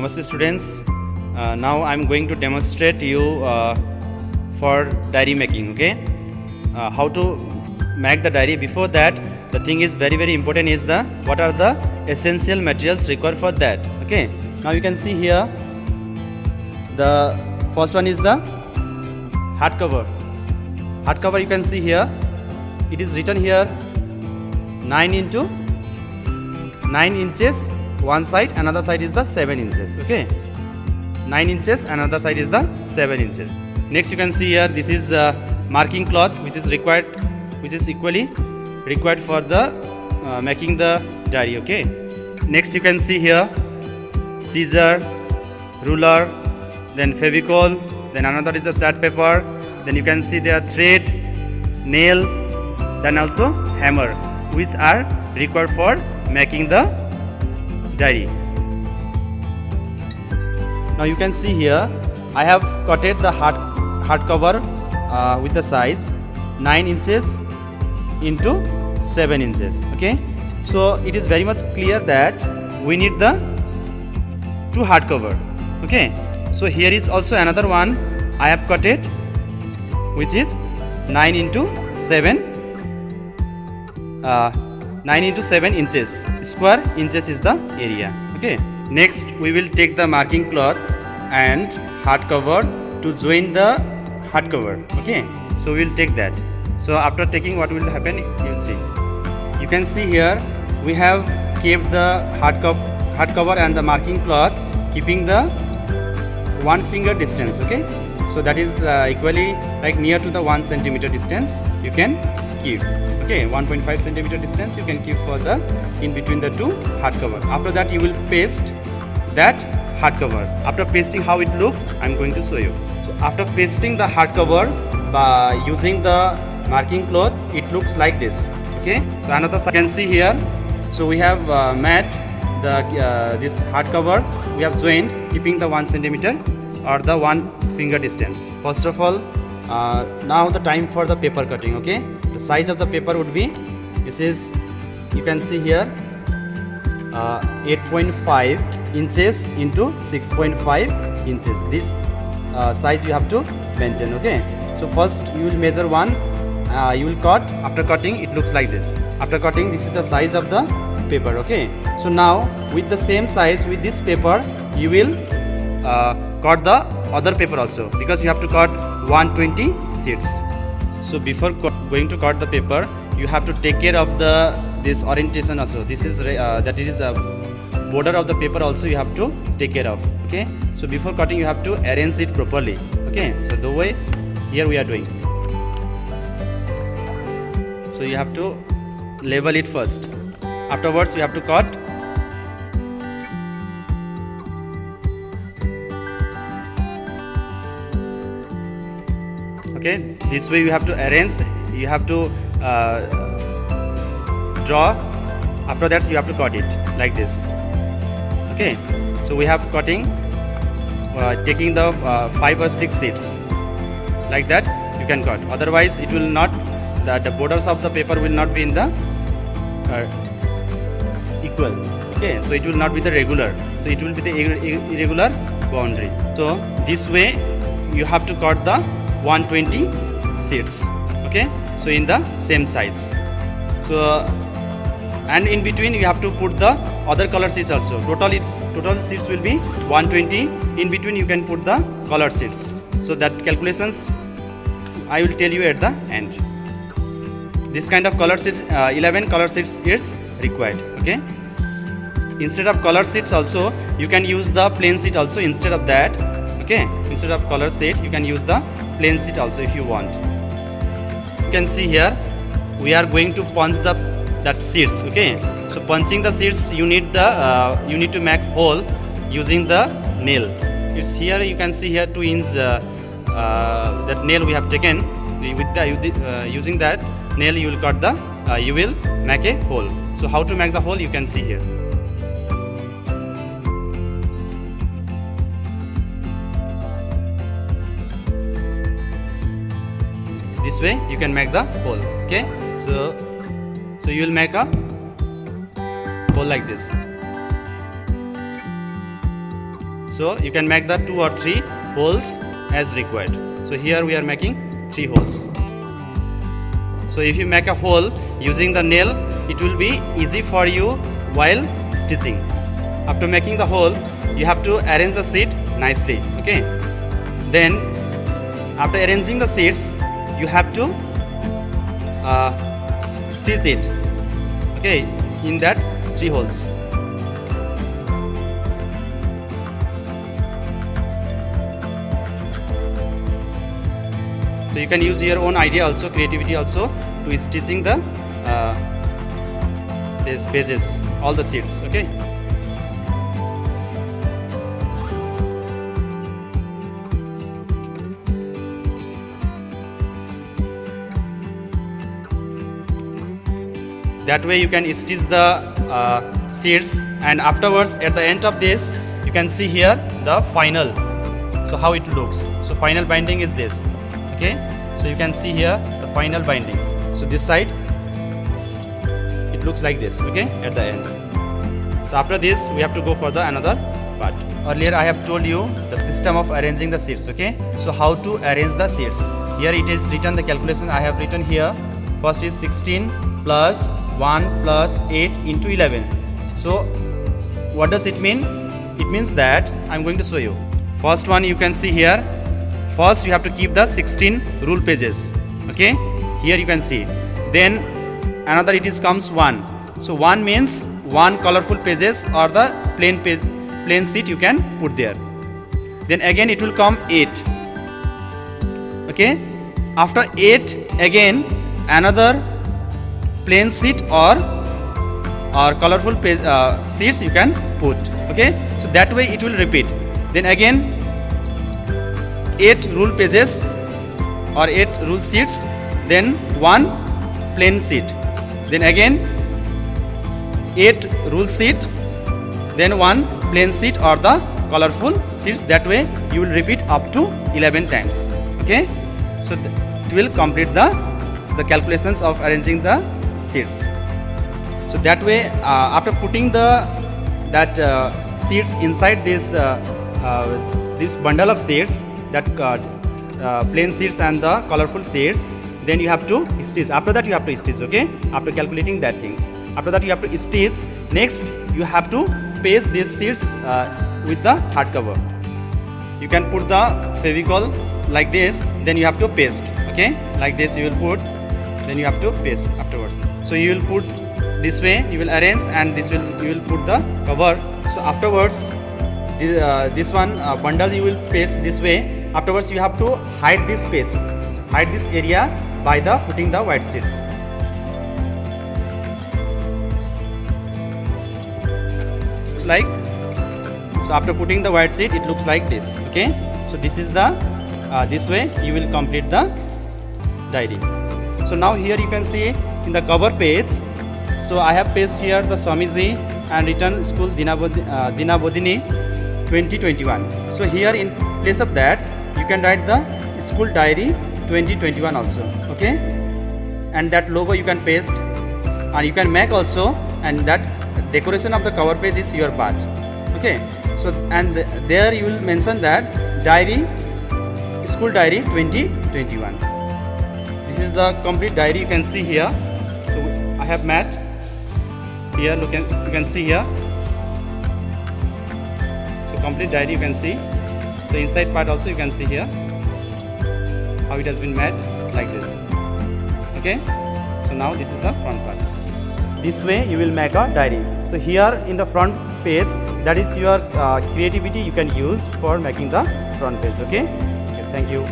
Namaste students. Now I'm going to demonstrate you for diary making. Okay, how to make the diary. Before that, the thing is very important is the what are the essential materials required for that. Okay, now you can see here the first one is the hardcover. Hardcover you can see here. It is written here 9 into 9 inches one side, another side is the 7 inches. Okay, 9 inches, another side is the 7 inches. Next you can see here this is marking cloth which is required, which is equally required for the making the diary. Okay, next you can see here scissor, ruler, then fevicol, then another is the chart paper, then you can see there thread, nail, then also hammer, which are required for making the diary. Now you can see here I have cutted the hardcover with the size 9 inches into 7 inches. Okay, so it is very much clear that we need the 2 hardcover. Okay, so here is also another one I have cut it, which is 9 into 7 inches. Square inches is the area. Okay, next we will take the marking cloth and hardcover to join the hardcover. Okay, so we will take that. So after taking, what will happen, you will see. You can see here we have kept the hardcover and the marking cloth keeping the 1 finger distance. Okay, so that is equally like near to the 1 centimeter distance you can keep. Okay, 1.5 centimeter distance you can keep for the in between the 2 hardcover. After that you will paste that hardcover. After pasting, how it looks, I am going to show you. So after pasting the hardcover by using the marking cloth, it looks like this. Okay, so another you can see here. So we have made the this hardcover, we have joined keeping the 1 centimeter or the 1 finger distance. First of all, now the time for the paper cutting. Okay, the size of the paper would be, this is, you can see here 8.5 inches into 6.5 inches. This size you have to maintain. Okay, so first you will measure one, you will cut. After cutting, it looks like this. After cutting, this is the size of the paper. Okay, so now with the same size with this paper you will cut the other paper also, because you have to cut 120 sheets. So before going to cut the paper, you have to take care of the this orientation also. This is that is a border of the paper also you have to take care of. Okay, so before cutting you have to arrange it properly. Okay, so the way here we are doing. So you have to level it first. Afterwards you have to cut. Okay, this way you have to arrange, you have to draw. After that you have to cut it like this. Okay, so we have cutting, taking the 5 or 6 sheets like that you can cut. Otherwise it will not, the borders of the paper will not be in the equal. Okay, so it will not be the regular, so it will be the irregular boundary. So this way you have to cut the 120 sheets. Okay, so in the same size. So and in between you have to put the other color sheets also. Total sheets will be 120. In between you can put the color sheets. So that calculations I will tell you at the end. This kind of color sheets, 11 color sheets is required. Okay, instead of color sheets also you can use the plain sheet also instead of that. Okay, instead of color sheet you can use the plain sheet also if you want. You can see here we are going to punch that sheets. Okay, so punching the sheets you need the you need to make hole using the nail. It's here, you can see here 2 inch that nail we have taken. With the using that nail you will cut the you will make a hole. So how to make the hole you can see here. This way you can make the hole. Okay, so you will make a hole like this. So you can make the 2 or 3 holes as required. So here we are making 3 holes. So if you make a hole using the nail, it will be easy for you while stitching. After making the hole, you have to arrange the seat nicely. Okay. Then after arranging the seats, you have to stitch it. Okay, in that 3 holes. So you can use your own idea also, creativity also, to stitching the these pages, all the seats. Okay. That way you can stitch the seats, and afterwards at the end of this you can see here the final. So how it looks. So final binding is this. Okay, so you can see here the final binding. So this side it looks like this. Okay, at the end. So after this we have to go for the another part. Earlier I have told you the system of arranging the seats. Okay, so how to arrange the seats. Here it is written, the calculation I have written here. First is 16 plus 1 plus 8 into 11. So what does it mean? It means that I'm going to show you. First one you can see here. First you have to keep the 16 rule pages. Okay, here you can see. Then another it is comes 1. So 1 means 1 colorful pages or the plain page, plain sheet you can put there. Then again it will come 8. Okay, after 8 again another plain sheet or colorful page, sheets you can put. Okay, so that way it will repeat. Then again 8 rule pages or 8 rule sheets, then 1 plain sheet, then again 8 rule sheet, then 1 plain sheet or the colorful sheets. That way you will repeat up to 11 times. Okay, so it will complete the calculations of arranging the sheets. So that way after putting that sheets inside this bundle of sheets, that plain sheets and the colorful sheets, then you have to stitch. After that you have to stitch. Okay, after calculating that things, after that you have to stitch. Next you have to paste these sheets with the hardcover. You can put the Fevicol like this, then you have to paste. Okay, like this you will put, then you have to paste afterwards. So you will put this way, you will arrange, and you will put the cover. So afterwards this one bundle you will paste this way. Afterwards you have to hide this page, hide this area by the putting the white sheets. Looks like, so after putting the white sheet it looks like this. Okay, so this is the this way you will complete the diary. So now here you can see in the cover page, so I have pasted here the Swamiji and written school Dinabodhini 2021. So here in place of that you can write the school diary 2021 also. Okay, and that logo you can paste, and you can make also, and that decoration of the cover page is your part. Okay, so and there you will mention that diary, school diary 2021. This is the complete diary you can see here. So I have made here, look, you can see here. So complete diary you can see. So inside part also you can see here how it has been made like this. Okay, so now this is the front part. This way you will make a diary. So here in the front page, that is your creativity you can use for making the front page. Okay, thank you.